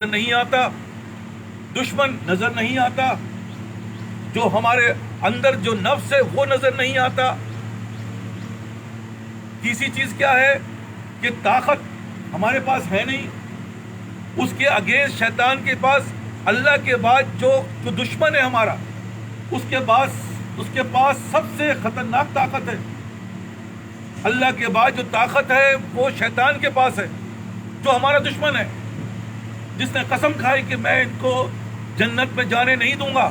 نہیں آتا، دشمن نظر نہیں آتا، جو ہمارے اندر جو نفس ہے وہ نظر نہیں آتا۔ تیسری چیز کیا ہے کہ طاقت ہمارے پاس ہے نہیں، اس کے اگینسٹ شیطان کے پاس اللہ کے بعد جو دشمن ہے ہمارا، اس کے پاس سب سے خطرناک طاقت ہے۔ اللہ کے بعد جو طاقت ہے وہ شیطان کے پاس ہے، جو ہمارا دشمن ہے، جس نے قسم کھائی کہ میں ان کو جنت میں جانے نہیں دوں گا،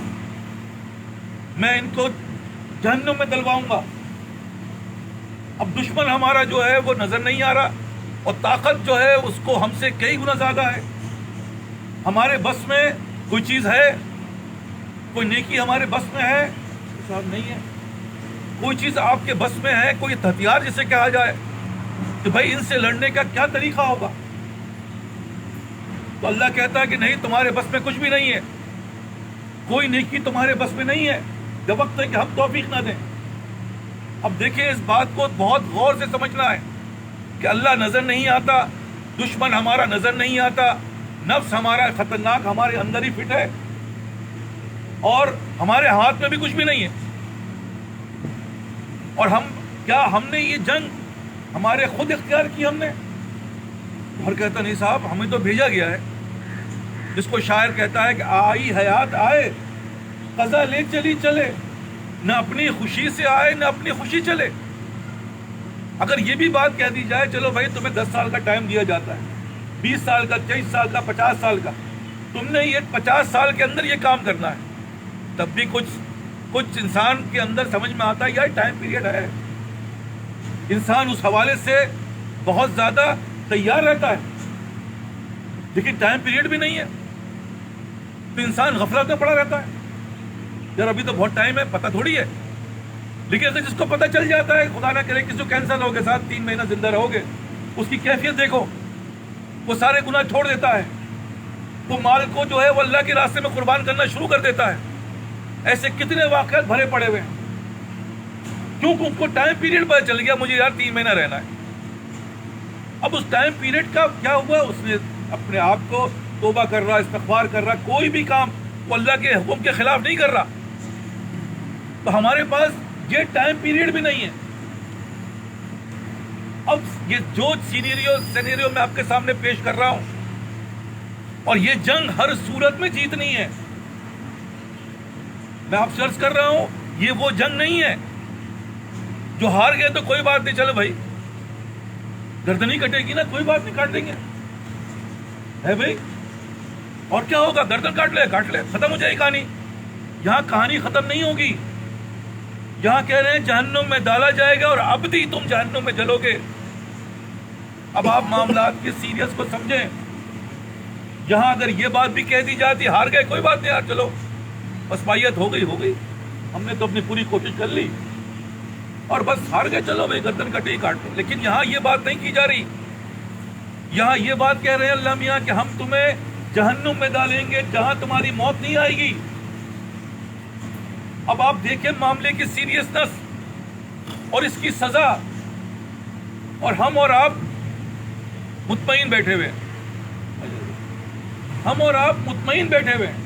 میں ان کو جہنم میں دلواؤں گا۔ اب دشمن ہمارا جو ہے وہ نظر نہیں آ رہا، اور طاقت جو ہے اس کو ہم سے کئی گنا زیادہ ہے۔ ہمارے بس میں کوئی چیز ہے، کوئی نیکی ہمارے بس میں ہے؟ صاحب نہیں ہے۔ کوئی چیز آپ کے بس میں ہے، کوئی ہتھیار جسے کہا جائے کہ بھائی ان سے لڑنے کا کیا طریقہ ہوگا؟ تو اللہ کہتا ہے کہ نہیں، تمہارے بس میں کچھ بھی نہیں ہے، کوئی نیکی تمہارے بس میں نہیں ہے، جب وقت ہے کہ ہم توفیق نہ دیں۔ اب دیکھیں، اس بات کو بہت غور سے سمجھنا ہے کہ اللہ نظر نہیں آتا، دشمن ہمارا نظر نہیں آتا، نفس ہمارا خطرناک ہمارے اندر ہی فٹ ہے، اور ہمارے ہاتھ میں بھی کچھ بھی نہیں ہے۔ اور ہم نے یہ جنگ ہمارے خود اختیار کی ہم نے؟ اور کہتا نہیں صاحب، ہمیں تو بھیجا گیا ہے، جس کو شاعر کہتا ہے کہ آئی حیات آئے، قضا لے چلی چلے، نہ اپنی خوشی سے آئے نہ اپنی خوشی چلے۔ اگر یہ بھی بات کہہ دی جائے، چلو بھائی تمہیں 10 سال کا ٹائم دیا جاتا ہے، 20 سال کا، 23 سال کا، 50 سال کا، تم نے یہ 50 سال کے اندر یہ کام کرنا ہے، تب بھی کچھ انسان کے اندر سمجھ میں آتا ہے یار ٹائم پیریڈ ہے۔ انسان اس حوالے سے بہت زیادہ تیار رہتا ہے، لیکن ٹائم پیریڈ بھی نہیں ہے، تو انسان غفلت میں پڑا رہتا ہے، یار ابھی تو بہت ٹائم ہے، پتہ تھوڑی ہے۔ لیکن اگر جس کو پتہ چل جاتا ہے، خدا نہ کرے کسی کو کینسر ہو گئے، ساتھ 3 مہینہ زندہ رہو گے، اس کی کیفیت دیکھو، وہ سارے گناہ چھوڑ دیتا ہے، وہ مال کو جو ہے وہ اللہ کے راستے میں قربان کرنا شروع کر دیتا ہے۔ ایسے کتنے واقعات بھرے پڑے ہوئے ہیں، کیونکہ اس کو ٹائم پیریڈ پتہ چل گیا، مجھے یار 3 مہینہ رہنا ہے۔ اب اس ٹائم پیریڈ کا کیا ہوا؟ اس نے اپنے آپ کو توبہ کر رہا، استغفار کر رہا، کوئی بھی کام وہ اللہ کے حکم کے خلاف نہیں کر رہا۔ تو ہمارے پاس یہ ٹائم پیریڈ بھی نہیں ہے۔ اب یہ جو سینیریو میں آپ کے سامنے پیش کر رہا ہوں، اور یہ جنگ ہر صورت میں جیتنی ہے، میں آپ سے عرض کر رہا ہوں، یہ وہ جنگ نہیں ہے جو ہار گئے تو کوئی بات نہیں، چلو بھائی گردن ہی کٹے گی نا، کوئی بات نہیں، کاٹ دیں گے، ہے بھائی، اور کیا ہوگا؟ گردن کاٹ لے، ختم ہو جائے گی کہانی۔ یہاں کہانی ختم نہیں ہوگی، یہاں کہہ رہے ہیں جہنم میں ڈالا جائے گا، اور ابدی تم جہنم میں جلو گے۔ اب آپ معاملات کے سیریس کو سمجھیں۔ یہاں اگر یہ بات بھی کہہ دی جاتی ہار گئے، کوئی بات نہیں یار، چلو بس پائیت ہو گئی، ہم نے تو اپنی پوری کوشش کر لی، اور بس ہار گئے، چلو بھائی گردن کٹے ہی کاٹ دو۔ لیکن یہاں یہ بات نہیں کی جا رہی، یہاں یہ بات کہہ رہے ہیں اللہ میاں کہ ہم تمہیں جہنم میں ڈالیں گے جہاں تمہاری موت نہیں آئے گی۔ اب آپ دیکھیں معاملے کی سیریسنس اور اس کی سزا، اور ہم اور آپ مطمئن بیٹھے ہوئے ہیں،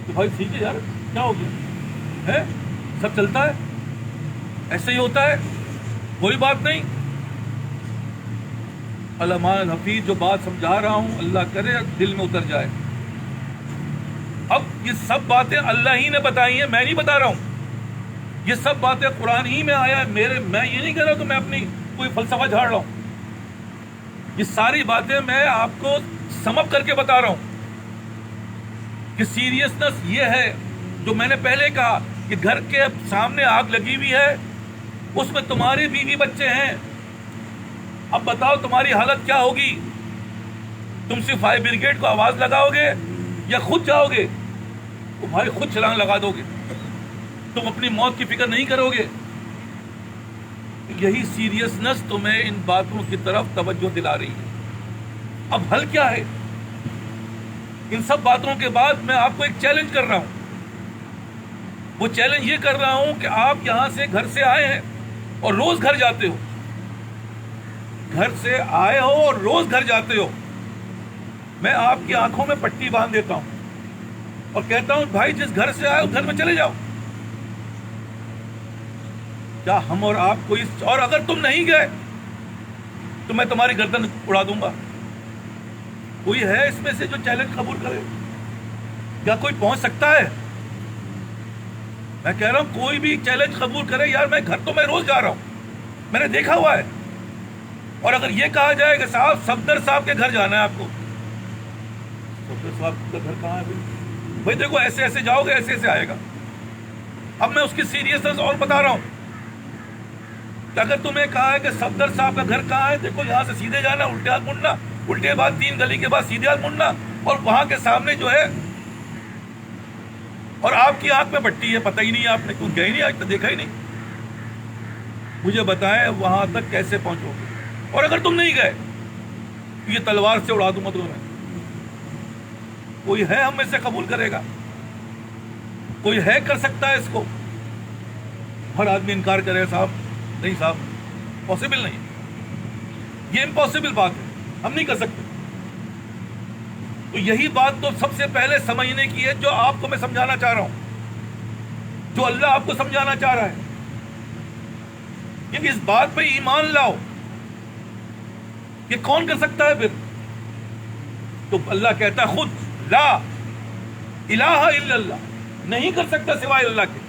تو بھائی ٹھیک ہے یار، کیا ہو گیا ہے، سب چلتا ہے، ایسے ہی ہوتا ہے، کوئی بات نہیں۔ علامہ حفیظ جو بات سمجھا رہا ہوں، اللہ کرے دل میں اتر جائے۔ اب یہ سب باتیں اللہ ہی نے بتائی ہیں، میں نہیں بتا رہا ہوں، یہ سب باتیں قرآن ہی میں آیا ہے، میں یہ نہیں کہہ رہا کہ میں اپنی کوئی فلسفہ جھاڑ رہا ہوں، یہ ساری باتیں میں آپ کو سمپ کر کے بتا رہا ہوں کہ سیریسنس یہ ہے جو میں نے پہلے کہا کہ گھر کے سامنے آگ لگی ہوئی ہے، اس میں تمہارے بیوی بچے ہیں، اب بتاؤ تمہاری حالت کیا ہوگی؟ تم صرف فائر بریگیڈ کو آواز لگاؤ گے یا خود جاؤ گے؟ تمہاری خود چھلانگ لگا دو گے، تم اپنی موت کی فکر نہیں کرو گے۔ یہی سیریسنس تمہیں ان باتوں کی طرف توجہ دلا رہی ہے۔ اب حل کیا ہے؟ ان سب باتوں کے بعد میں آپ کو ایک چیلنج کر رہا ہوں، وہ چیلنج یہ کر رہا ہوں کہ آپ یہاں سے گھر سے آئے ہیں اور روز گھر جاتے ہو، گھر سے آئے ہو اور روز گھر جاتے ہو، میں آپ کی آنکھوں میں پٹی باندھ دیتا ہوں اور کہتا ہوں بھائی جس گھر سے آئے اس گھر میں چلے جاؤ. کیا ہم اور آپ کو اور اگر تم نہیں گئے تو میں تمہاری گردن اڑا دوں گا. کوئی ہے اس میں سے جو چیلنج قبول کرے؟ کیا کوئی پہنچ سکتا ہے؟ میں کہہ رہا ہوں کوئی بھی چیلنج قبول کرے. یار میں گھر تو میں روز جا رہا ہوں, میں نے دیکھا ہوا ہے. اور اگر یہ کہا جائے کہ صاحب صفدر صاحب کے گھر جانا ہے آپ کو, صفدر صاحب کا گھر کہاں ہے بھائی؟ دیکھو ایسے ایسے جاؤ گے, ایسے ایسے آئے گا. اب میں اس کی سیریسنس اور بتا رہا ہوں کہ اگر تمہیں کہا ہے کہ صفدر صاحب کا گھر کہاں ہے, دیکھو یہاں سے سیدھے جانا, الٹے ہاتھ مڑنا, الٹے بعد 3 گلی کے بعد سیدھے ہاتھ مڑنا, اور وہاں کے سامنے جو ہے, اور آپ کی آنکھ میں پٹی ہے, پتہ ہی نہیں, آپ نے کیوں گئے ہی نہیں, آج تک دیکھا ہی نہیں. مجھے بتائیں وہاں تک کیسے پہنچو گے؟ اور اگر تم نہیں گئے یہ تلوار سے اڑا دوں گا تمہیں. کوئی ہے ہم میں سے قبول کرے گا؟ کوئی ہے کر سکتا ہے اس کو؟ ہر آدمی انکار کرے صاحب نہیں, صاحب پاسبل نہیں, یہ امپاسبل بات ہے, ہم نہیں کر سکتے. تو یہی بات تو سب سے پہلے سمجھنے کی ہے جو آپ کو میں سمجھانا چاہ رہا ہوں, جو اللہ آپ کو سمجھانا چاہ رہا ہے کہ اس بات پہ ایمان لاؤ. یہ کون کر سکتا ہے پھر؟ تو اللہ کہتا ہے خود لا الہ الا اللہ, نہیں کر سکتا سوائے اللہ کے,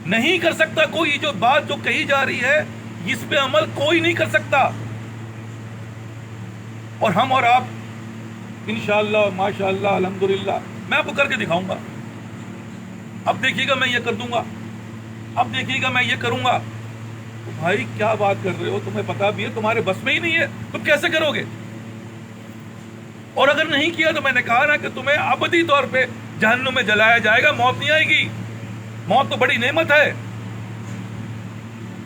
نہیں کر سکتا کوئی. جو بات جو کہی جا رہی ہے اس پہ عمل کوئی نہیں کر سکتا. اور ہم اور آپ انشاءاللہ ماشاءاللہ الحمدللہ میں آپ کو کر کے دکھاؤں گا. اب دیکھیے گا میں یہ کر دوں گا, اب دیکھیے گا میں یہ کروں گا. تو بھائی کیا بات کر رہے ہو, تمہیں پتا بھی ہے تمہارے بس میں ہی نہیں ہے, تم کیسے کرو گے؟ اور اگر نہیں کیا تو میں نے کہا نا کہ تمہیں ابدی طور پہ جہنم میں جلایا جائے گا, موت نہیں آئے گی. موت تو بڑی نعمت ہے,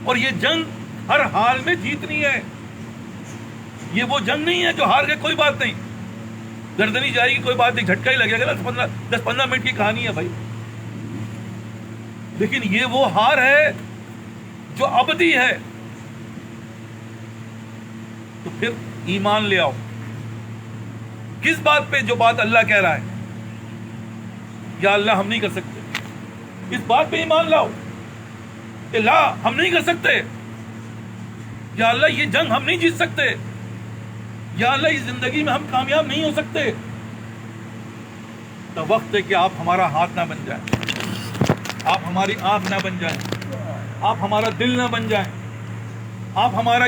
اور یہ جنگ ہر حال میں جیتنی ہے. یہ وہ جنگ نہیں ہے جو ہار گئے کوئی بات نہیں, گردنی جائے گی کوئی بات نہیں, جھٹکا ہی لگے گا, 10-15 منٹ کی کہانی ہے بھائی. لیکن یہ وہ ہار ہے جو ابدی ہے. تو پھر ایمان لے آؤ کس بات پہ؟ جو بات اللہ کہہ رہا ہے, یا اللہ ہم نہیں کر سکتے, اس بات پہ ایمان لاؤ کہ لا ہم نہیں کر سکتے, یا اللہ یہ جنگ ہم نہیں جیت سکتے, یا اللہ اس زندگی میں ہم کامیاب نہیں ہو سکتے. تو وقت ہے کہ آپ ہمارا ہاتھ نہ بن جائیں, آپ ہماری آنکھ نہ بن جائیں, آپ ہمارا دل نہ بن جائیں, آپ ہمارا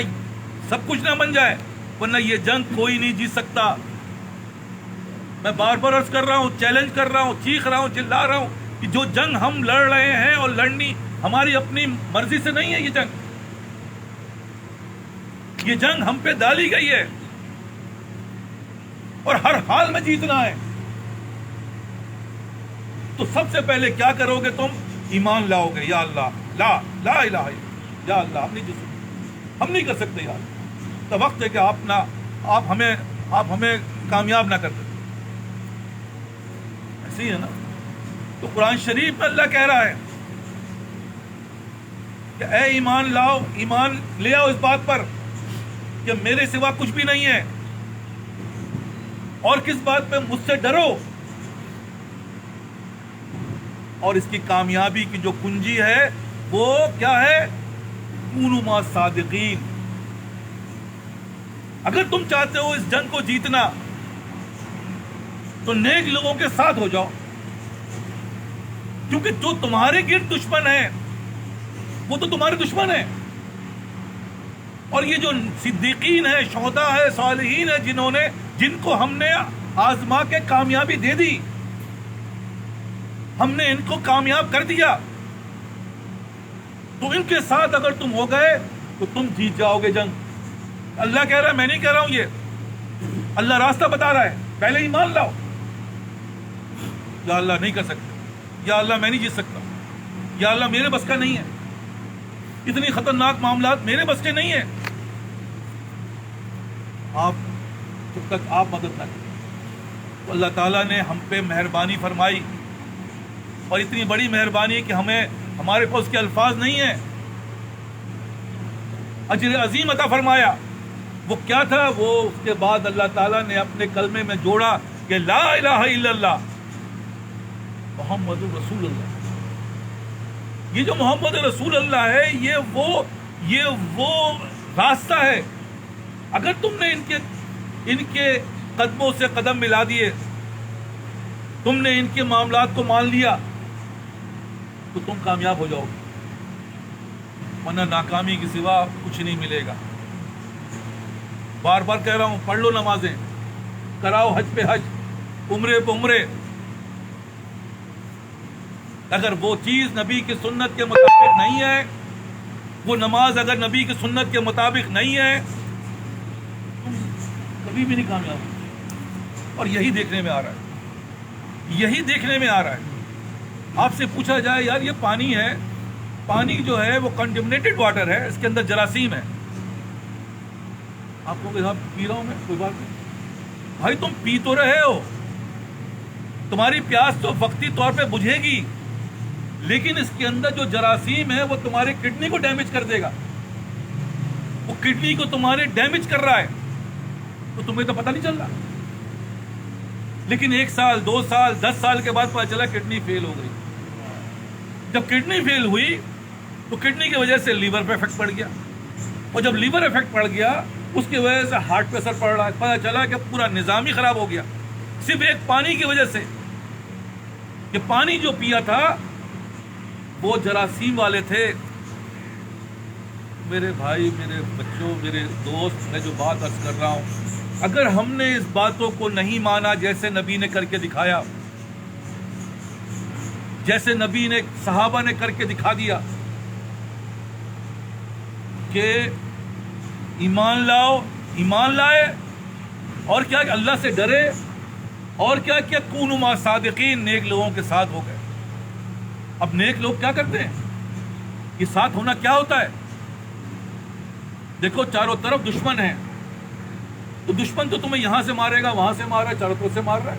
سب کچھ نہ بن جائے, ورنہ یہ جنگ کوئی نہیں جیت سکتا. میں بار بار عرض کر رہا ہوں, چیلنج کر رہا ہوں, چیخ رہا ہوں, چلا رہا ہوں کہ جو جنگ ہم لڑ رہے ہیں اور لڑنی ہماری اپنی مرضی سے نہیں ہے. یہ جنگ ہم پہ ڈالی گئی ہے اور ہر حال میں جیتنا ہے. تو سب سے پہلے کیا کرو گے تم؟ ایمان لاؤ گے, یا اللہ لا الہ الا اللہ, یا اللہ ہم نہیں جیت سکتے, ہم نہیں کر سکتے یار. تو وقت ہے کہ آپ ہمیں کامیاب نہ کر دیں. ایسے ہی ہے نا. تو قرآن شریف میں اللہ کہہ رہا ہے کہ اے ایمان لاؤ, ایمان لے آؤ اس بات پر کہ میرے سوا کچھ بھی نہیں ہے. اور کس بات پہ؟ مجھ سے ڈرو. اور اس کی کامیابی کی جو کنجی ہے وہ کیا ہے؟ کونوا مع الصادقین. اگر تم چاہتے ہو اس جنگ کو جیتنا تو نیک لوگوں کے ساتھ ہو جاؤ, کیونکہ جو تمہارے گرد دشمن ہے وہ تو تمہارے دشمن ہے. اور یہ جو صدیقین ہیں, شہداء ہیں, صالحین ہیں, جن کو ہم نے آزما کے کامیابی دے دی, ہم نے ان کو کامیاب کر دیا, تو ان کے ساتھ اگر تم ہو گئے تو تم جیت جاؤ گے جنگ. اللہ کہہ رہا ہے, میں نہیں کہہ رہا ہوں, یہ اللہ راستہ بتا رہا ہے. پہلے ایمان لاؤ. یا اللہ نہیں کر سکتے, یا اللہ میں نہیں جیت سکتا, یا اللہ میرے بس کا نہیں ہے, اتنی خطرناک معاملات میرے بس کے نہیں ہیں. آپ جب تک آپ مدد نہ کریں تو اللہ تعالیٰ نے ہم پہ مہربانی فرمائی, اور اتنی بڑی مہربانی کہ ہمارے پاس کے الفاظ نہیں ہیں, اجر عظیم عطا فرمایا. وہ کیا تھا؟ وہ اس کے بعد اللہ تعالیٰ نے اپنے کلمے میں جوڑا کہ لا الہ الا اللہ محمد رسول اللہ۔ یہ جو محمد رسول اللہ ہے یہ وہ راستہ ہے۔ اگر تم نے ان کے قدموں سے قدم ملا دیے، تم نے ان کے معاملات کو مان لیا، تو تم کامیاب ہو جاؤ گے، ورنہ ناکامی کے سوا کچھ نہیں ملے گا۔ بار بار کہہ رہا ہوں، پڑھ لو نمازیں، کراؤ حج پہ حج، عمرے پہ عمرے۔ اگر وہ چیز نبی کی سنت کے مطابق نہیں ہے، وہ نماز اگر نبی کی سنت کے مطابق نہیں ہے، تم کبھی بھی نہیں کامیاب ہو۔ اور یہی دیکھنے میں آ رہا ہے۔ آپ سے پوچھا جائے یار یہ پانی ہے، پانی جو ہے وہ کنٹمنیٹڈ واٹر ہے، اس کے اندر جراثیم ہے، آپ کو صاحب پی رہا ہوں میں، کوئی بات نہیں۔ بھائی تم پی تو رہے ہو، تمہاری پیاس تو وقتی طور پہ بجھے گی، لیکن اس کے اندر جو جراثیم ہے وہ تمہاری کڈنی کو ڈیمیج کر دے گا، وہ کڈنی کو تمہارے ڈیمیج کر رہا ہے، تو تمہیں تو پتہ نہیں چل رہا، لیکن 1 سال 2 سال 10 سال کے بعد پتہ چلا کڈنی فیل ہو گئی۔ جب کڈنی فیل ہوئی تو کڈنی کی وجہ سے لیور پہ افیکٹ پڑ گیا، اور جب لیور افیکٹ پڑ گیا اس کی وجہ سے ہارٹ پہ اثر پڑ رہا ہے، پتہ چلا کہ پورا نظام ہی خراب ہو گیا، صرف ایک پانی کی وجہ سے۔ کہ پانی جو پیا تھا وہ جراثیم والے تھے۔ میرے بھائی، میرے بچوں، میرے دوست، میں جو بات عرض کر رہا ہوں، اگر ہم نے اس باتوں کو نہیں مانا جیسے نبی نے کر کے دکھایا، جیسے نبی نے صحابہ نے کر کے دکھا دیا کہ ایمان لاؤ، ایمان لائے، اور کیا کہ اللہ سے ڈرے، اور کیا کہ کونوا مع صادقین، نیک لوگوں کے ساتھ ہو گئے۔ اب نیک لوگ کیا کرتے ہیں؟ یہ ساتھ ہونا کیا ہوتا ہے؟ دیکھو چاروں طرف دشمن ہیں، تو دشمن تو تمہیں یہاں سے مارے گا، وہاں سے مار رہا ہے، چاروں طرف سے مار رہا ہے،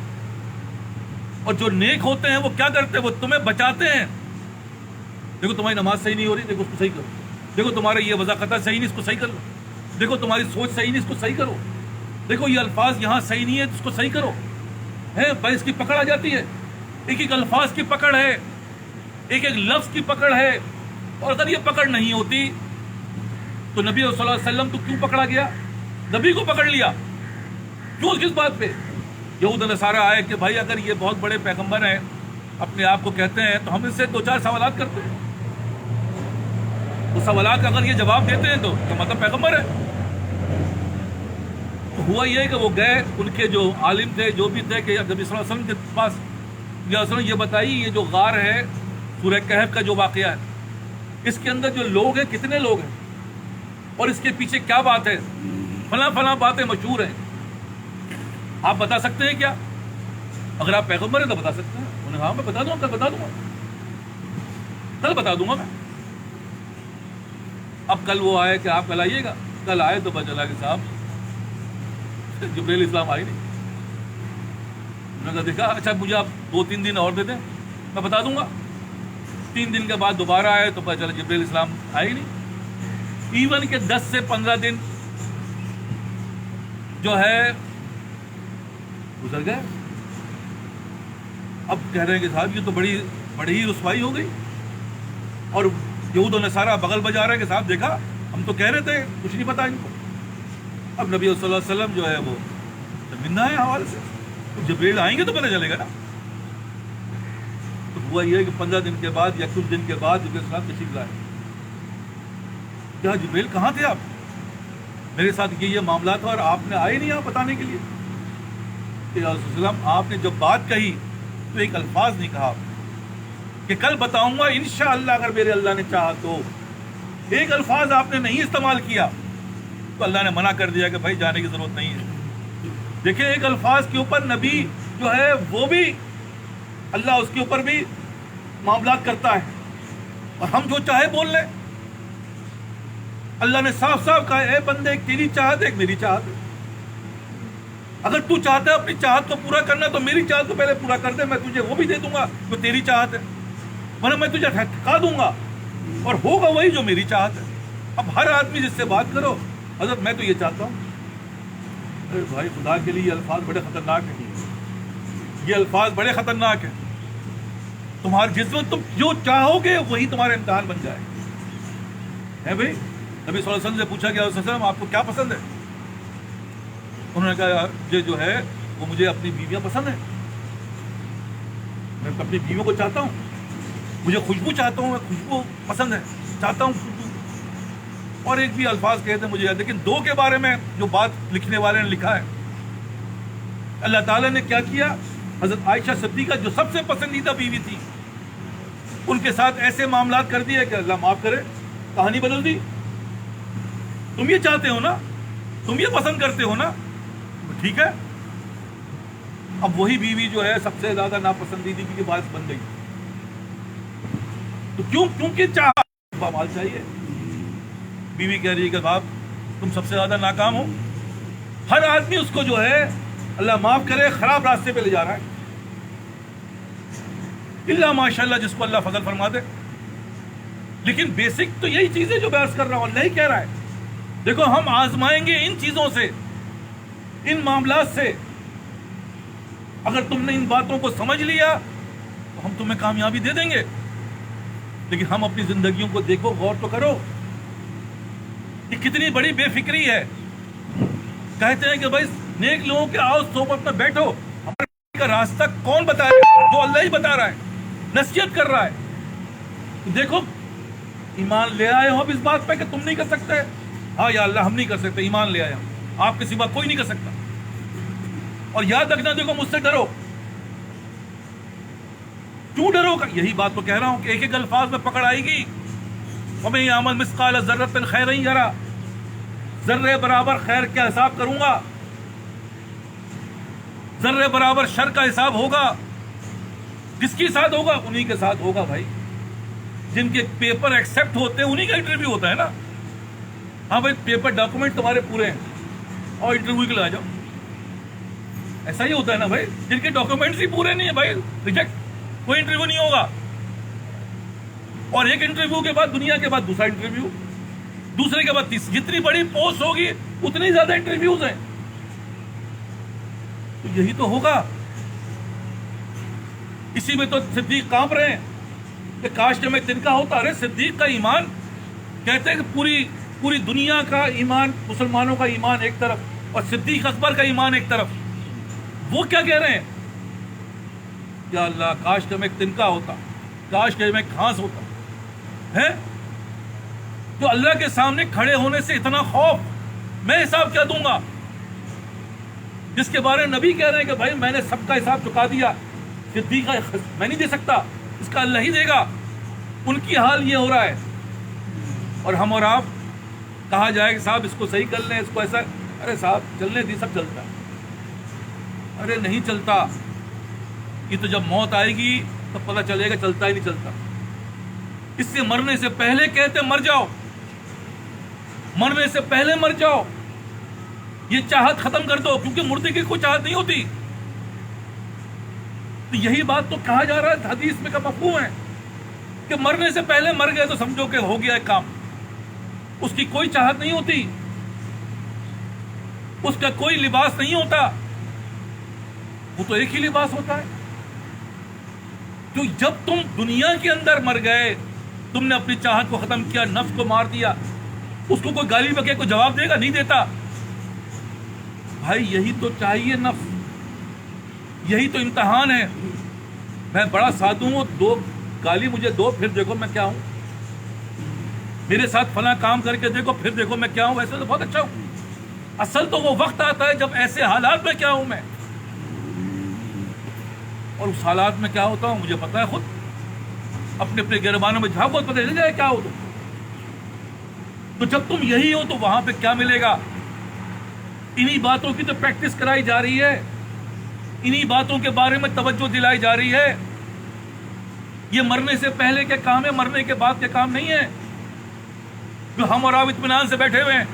اور جو نیک ہوتے ہیں وہ کیا کرتے ہیں؟ وہ تمہیں بچاتے ہیں۔ دیکھو تمہاری نماز صحیح نہیں ہو رہی، دیکھو اس کو صحیح کرو، دیکھو تمہارا یہ وضاقتہ صحیح نہیں، اس کو صحیح کر لو، دیکھو تمہاری سوچ صحیح نہیں، اس کو صحیح کرو، دیکھو یہ الفاظ یہاں صحیح نہیں ہے، اس کو صحیح کرو۔ ہے بھائی، اس کی پکڑ آ جاتی ہے، ایک ایک الفاظ کی پکڑ ہے، ایک ایک لفظ کی پکڑ ہے، اور اگر یہ پکڑ نہیں ہوتی تو نبی صلی اللہ علیہ وسلم تو کیوں پکڑا گیا؟ نبی کو پکڑ لیا کیوں؟ کس بات پہ؟ یہود و نصارہ آئے کہ بھائی اگر یہ بہت بڑے پیغمبر ہیں، اپنے آپ کو کہتے ہیں، تو ہم اس سے 2-4 سوالات کرتے ہیں، اس سوالات کا اگر یہ جواب دیتے ہیں تو مطلب پیغمبر ہے۔ تو ہوا یہ کہ وہ گئے، ان کے جو عالم تھے، جو بھی تھے، کہ نبی صلی اللہ علیہ وسلم کے پاس، یہ بتائیے یہ جو غار ہے، سورہ کہف کا جو واقعہ ہے، اس کے اندر جو لوگ ہیں کتنے لوگ ہیں، اور اس کے پیچھے کیا بات ہے؟ فلاں فلاں باتیں مشہور ہیں، آپ بتا سکتے ہیں کیا؟ اگر آپ پیغمبر ہیں تو بتا سکتے ہیں۔ انہوں نے کہا میں بتا دوں گا، کل بتا دوں گا، کل بتا دوں گا میں۔ اب کل وہ آئے کہ آپ کل آئیے گا، کل آئے تو پتہ چلا کہ صاحب جبریل اسلام آئی نہیں۔ انہوں نے دیکھا، اچھا مجھے آپ 2-3 دن اور دے دیں، میں بتا دوں گا۔ 3 دن کے بعد دوبارہ آئے تو پتہ چلا جبریل اسلام آئے ہی نہیں۔ ایون کہ 10 سے 15 دن جو ہے گزر گئے۔ اب کہہ رہے ہیں کہ صاحب یہ تو بڑی ہی رسوائی ہو گئی، اور یہود و نصارہ بغل بجا رہے ہیں کہ صاحب دیکھا ہم تو کہہ رہے تھے، کچھ نہیں پتا ان کو۔ اب نبی صلی اللہ علیہ وسلم جو ہے وہ زمینہ ہے حوالے سے، تو جبریل آئیں گے تو پتہ چلے گا نا۔ تو ہوا یہ ہے کہ 15 دن کے بعد یا کچھ دن کے بعد جبریل صاحب تشریف لائے۔ کیا جبریل کہاں تھے آپ؟ میرے ساتھ یہ معاملات تھا اور آپ نے آئے نہیں یہاں بتانے کے لیے کہ یا رسول اللہ، آپ نے جب بات کہی تو ایک الفاظ نہیں کہا کہ کل بتاؤں گا انشاءاللہ اگر میرے اللہ نے چاہا تو۔ ایک الفاظ آپ نے نہیں استعمال کیا، تو اللہ نے منع کر دیا کہ بھائی جانے کی ضرورت نہیں ہے۔ دیکھیں ایک الفاظ کے اوپر نبی جو ہے وہ بھی، اللہ اس کے اوپر بھی معاملات کرتا ہے، اور ہم جو چاہے بول لیں۔ اللہ نے صاف صاف کہا اے بندے، ایک تیری چاہت ہے، ایک میری چاہت ہے، اگر تو چاہتا ہے اپنی چاہت کو پورا کرنا تو میری چاہت کو پہلے پورا کر دے، میں تجھے وہ بھی دے دوں گا جو تیری چاہت ہے، ورنہ میں تجھے ٹھکا دوں گا اور ہوگا وہی جو میری چاہت ہے۔ اب ہر آدمی جس سے بات کرو، حضرت میں تو یہ چاہتا ہوں، ارے بھائی خدا کے لیے یہ الفاظ بڑے خطرناک ہیں، یہ الفاظ بڑے خطرناک ہیں. تمہارے جس وقت تم جو چاہو گے وہی تمہارا امتحان بن جائے ہے بھائی. نبی صلی اللہ علیہ وسلم سے پوچھا گیا وسلم آپ کو کیا پسند ہے؟ انہوں نے کہا یہ جو ہے وہ مجھے اپنی بیویاں پسند ہیں، میں اپنی بیویوں کو چاہتا ہوں، مجھے خوشبو چاہتا ہوں، میں خوشبو پسند ہے، چاہتا ہوں خوشبو. اور ایک بھی الفاظ کہتے ہیں مجھے یاد، لیکن دو کے بارے میں جو بات لکھنے والے نے لکھا ہے، اللہ تعالیٰ نے کیا کیا، حضرت عائشہ صدیقہ جو سب سے پسندیدہ بیوی تھی ان کے ساتھ ایسے معاملات کر دیے کہ اللہ معاف کرے کہانی بدل دی. تم یہ چاہتے ہو نا، تم یہ پسند کرتے ہو نا، ٹھیک ہے. اب وہی بیوی جو ہے سب سے زیادہ ناپسندیدگی کی باعث بن گئی. تو کیونکہ چاہا مال چاہیے. بیوی کہہ رہی ہے کہ باپ تم سب سے زیادہ ناکام ہو. ہر آدمی اس کو جو ہے اللہ معاف کرے خراب راستے پہ لے جا رہا ہے، اللہ ماشاء اللہ جس کو اللہ فضل فرما دے. لیکن بیسک تو یہی چیز ہے جو میں عرض کر رہا ہوں. اللہ ہی کہہ رہا ہے دیکھو ہم آزمائیں گے ان چیزوں سے، ان معاملات سے. اگر تم نے ان باتوں کو سمجھ لیا تو ہم تمہیں کامیابی دے دیں گے. لیکن ہم اپنی زندگیوں کو دیکھو، غور تو کرو کہ کتنی بڑی بے فکری ہے. کہتے ہیں کہ بھائی نیک لوگوں کے آؤ صحبت میں بیٹھو. ہمارے کا راستہ کون بتا رہا ہے؟ جو اللہ ہی بتا رہا ہے، نصیحت کر رہا ہے. دیکھو ایمان لے آئے ہو اب اس بات پہ کہ تم نہیں کر سکتے. ہاں یا اللہ ہم نہیں کر سکتے، ایمان لے آئے ہم، آپ کے سوا کوئی نہیں کر سکتا. اور یاد رکھنا دیکھو مجھ سے ڈرو. کیوں ڈرو گا؟ یہی بات تو کہہ رہا ہوں کہ ایک ایک الفاظ میں پکڑ آئے گی. وَمَن يَعْمَلْ مِثْقَالَ ذَرَّةٍ خَيْرًا يَرَهُ، ذرے برابر خیر کا حساب کروں گا، ذرے برابر شر کا حساب ہوگا. کس کے ساتھ ہوگا؟ انہی کے ساتھ ہوگا بھائی جن کے پیپر ایکسیپٹ ہوتے ہیں، انہی کا انٹرویو ہوتا ہے نا. ہاں بھائی پیپر ڈاکومنٹ تمہارے پورے ہیں اور انٹرویو کے لیے آ جاؤ. ایسا ہی ہوتا ہے نا بھائی. جن کے ڈاکومنٹس ہی پورے نہیں ہیں بھائی ریجیکٹ، کوئی انٹرویو نہیں ہوگا. اور ایک انٹرویو کے بعد دنیا کے بعد دوسرا انٹرویو، دوسرے کے بعد تیسرا. جتنی بڑی پوسٹ ہوگی اتنی زیادہ انٹرویوز ہیں. تو یہی تو ہوگا. اسی میں تو صدیق کانپ رہے ہیں کہ کاش کہ میں تنکا ہوتا. ارے صدیق کا ایمان کہتے ہیں کہ پوری دنیا کا ایمان، مسلمانوں کا ایمان ایک طرف اور صدیق اکبر کا ایمان ایک طرف. وہ کیا کہہ رہے ہیں؟ یا اللہ کاش کہ میں ایک تنکا ہوتا، کاش کہ میں ایک گھاس ہوتا ہے. تو اللہ کے سامنے کھڑے ہونے سے اتنا خوف، میں حساب کیا دوں گا؟ جس کے بارے میں نبی کہہ رہے ہیں کہ بھائی میں نے سب کا حساب چکا دیا، صدیق میں نہیں دے سکتا، اس کا اللہ ہی دے گا. ان کی حال یہ ہو رہا ہے. اور ہم اور آپ کہا جائے کہ صاحب اس کو صحیح کر لیں، اس کو ایسا. ارے صاحب چلنے دی، سب چلتا ہے. ارے نہیں چلتا. یہ تو جب موت آئے گی تب پتہ چلے گا چلتا ہی نہیں چلتا. اس سے مرنے سے پہلے کہتے مر جاؤ، مرنے سے پہلے مر جاؤ. یہ چاہت ختم کر دو، کیونکہ مردے کی کوئی چاہت نہیں ہوتی. تو یہی بات تو کہا جا رہا ہے، حدیث میں کا مفہوم ہے کہ مرنے سے پہلے مر گئے تو سمجھو کہ ہو گیا ایک کام. اس کی کوئی چاہت نہیں ہوتی، اس کا کوئی لباس نہیں ہوتا، وہ تو ایک ہی لباس ہوتا ہے. تو جب تم دنیا کے اندر مر گئے، تم نے اپنی چاہت کو ختم کیا، نفس کو مار دیا. اس کو کوئی گالی بکے کوئی جواب دے گا؟ نہیں دیتا. بھائی یہی تو چاہیے نفس، یہی تو امتحان ہے. میں بڑا سادھو ہوں، دو گالی مجھے دو پھر دیکھو میں کیا ہوں. میرے ساتھ فلاں کام کر کے دیکھو پھر دیکھو میں کیا ہوں. ویسے تو بہت اچھا ہوں. اصل تو وہ وقت آتا ہے جب ایسے حالات میں کیا ہوں میں، اور اس حالات میں کیا ہوتا ہوں مجھے پتا ہے. خود اپنے اپنے گربانوں میں جھاگ بہت پتہ چل جائے کیا ہو تم. تو جب تم یہی ہو تو وہاں پہ کیا ملے گا؟ انہی باتوں کی تو پریکٹس کرائی جا رہی ہے، انہی باتوں کے بارے میں توجہ دلائی جا رہی ہے. یہ مرنے سے پہلے کے کام ہے، مرنے کے بعد کے کام نہیں ہے. جو ہم اور آپ اطمینان سے بیٹھے ہوئے ہیں،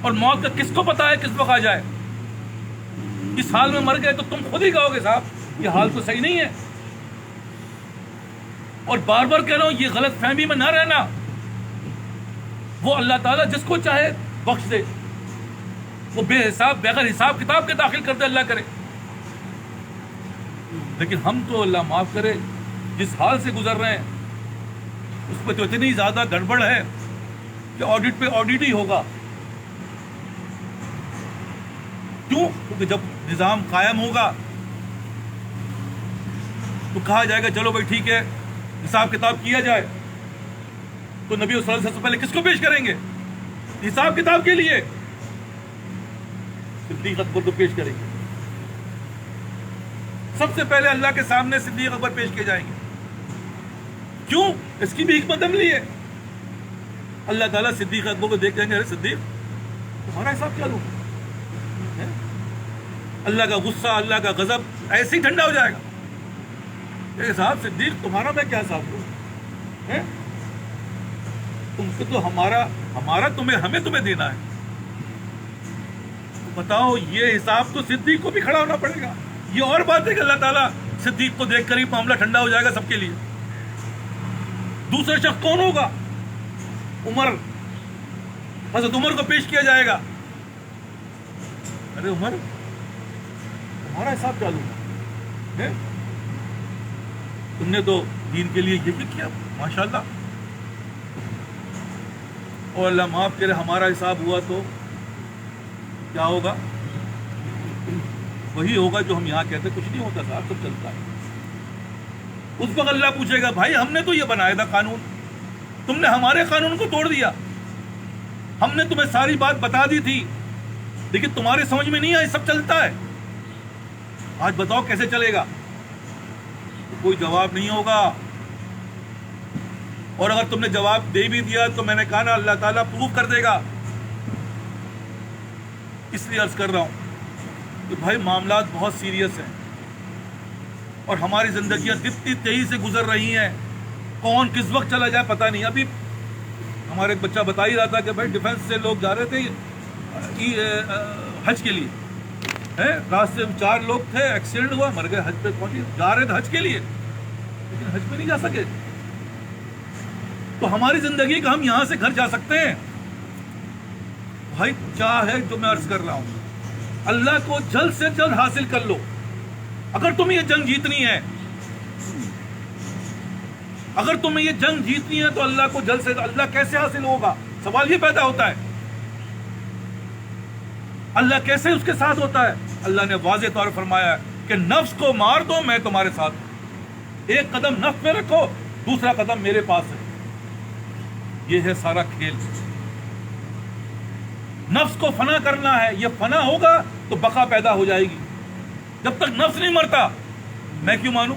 اور موت کا کس کو پتا ہے کس وقت آ جائے. اس حال میں مر گئے تو تم خود ہی کہو گے صاحب یہ حال تو صحیح نہیں ہے. اور بار بار کہہ رہا ہوں یہ غلط فہمی میں نہ رہنا. وہ اللہ تعالیٰ جس کو چاہے بخش دے، وہ بے حساب بغیر حساب کتاب کے داخل کر دے، اللہ کرے. لیکن ہم تو اللہ معاف کرے جس حال سے گزر رہے ہیں اس پہ تو اتنی زیادہ گڑبڑ ہے کہ آڈٹ پہ آڈٹ ہی ہوگا. کیوں؟ کیونکہ جب نظام قائم ہوگا تو کہا جائے گا چلو بھائی ٹھیک ہے حساب کتاب کیا جائے. تو نبی صلی اللہ علیہ وسلم سے پہلے کس کو پیش کریں گے حساب کتاب کے لیے؟ صدیق اکبر کو پیش کریں گے. سب سے پہلے اللہ کے سامنے صدیق اکبر پیش کیے جائیں گے. کیوں؟ اس کی بھی حکمت عملی ہے. اللہ تعالیٰ صدیق اکبر کو دیکھ کہیں گے ارے صدیق تمہارا حساب کیا لوں؟ اللہ کا غصہ، اللہ کا غضب ایسے ہی ٹھنڈا ہو جائے گا. اے صاحب صدیق تمہارا میں کیا حساب لوں؟ تم کو تو ہمارا ہمیں تمہیں دینا ہے. تو بتاؤ یہ حساب تو صدیق کو بھی کھڑا ہونا پڑے گا. یہ اور بات ہے کہ اللہ تعالیٰ صدیق کو دیکھ کر ہی معاملہ ٹھنڈا ہو جائے گا سب کے لیے. دوسرا شخص کون ہوگا؟ عمر. حضرت عمر کو پیش کیا جائے گا. ارے عمر تمہارا حساب کیا لوں گا؟ تم نے تو دین کے لیے یہ بھی کیا ماشاءاللہ. اور اللہ معاف کرے ہمارا حساب ہوا تو کیا ہوگا؟ وہی ہوگا جو ہم یہاں کہتے کچھ نہیں ہوتا صاحب سب چلتا ہے. اس وقت اللہ پوچھے گا بھائی ہم نے تو یہ بنایا تھا قانون، تم نے ہمارے قانون کو توڑ دیا. ہم نے تمہیں ساری بات بتا دی تھی لیکن تمہارے سمجھ میں نہیں آئی، سب چلتا ہے. آج بتاؤ کیسے چلے گا؟ کوئی جواب نہیں ہوگا. اور اگر تم نے جواب دے بھی دیا تو میں نے کہا نا اللہ تعالیٰ پروف کر دے گا. اس لیے عرض کر رہا ہوں کہ بھائی معاملات بہت سیریس ہیں اور ہماری زندگیاں اتنی تیزی سے گزر رہی ہیں، کون کس وقت چلا جائے پتہ نہیں. ابھی ہمارے ایک بچہ بتا ہی رہا تھا کہ بھائی ڈیفنس سے لوگ جا رہے تھے حج کے لیے، راستے میں 4 لوگ تھے، ایکسیڈنٹ ہوا، مر گئے. حج پہ پہنچے، جا رہے تھے حج کے لیے لیکن حج پہ نہیں جا سکے. تو ہماری زندگی کا ہم یہاں سے گھر جا سکتے ہیں. بھائی کیا ہے جو میں عرض کر رہا ہوں، اللہ کو جلد سے جلد حاصل کر لو. اگر تمہیں یہ جنگ جیتنی ہے، اگر تمہیں یہ جنگ جیتنی ہے تو اللہ کو جلد سے جلد. اللہ کیسے حاصل ہوگا؟ سوال یہ پیدا ہوتا ہے اللہ کیسے اس کے ساتھ ہوتا ہے؟ اللہ نے واضح طور پر فرمایا ہے کہ نفس کو مار دو میں تمہارے ساتھ ہوں. ایک قدم نفس میں رکھو، دوسرا قدم میرے پاس ہے. یہ ہے سارا کھیل. نفس کو فنا کرنا ہے، یہ فنا ہوگا تو بقا پیدا ہو جائے گی. جب تک نفس نہیں مرتا میں کیوں مانوں؟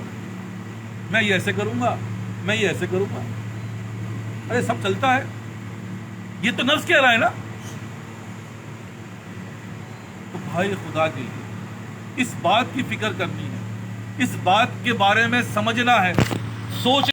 میں یہ ایسے کروں گا، میں یہ ایسے کروں گا. ارے سب چلتا ہے، یہ تو نفس کہہ رہا ہے نا. تو بھائی خدا کے لیے اس بات کی فکر کرنی ہے، اس بات کے بارے میں سمجھنا ہے، سوچ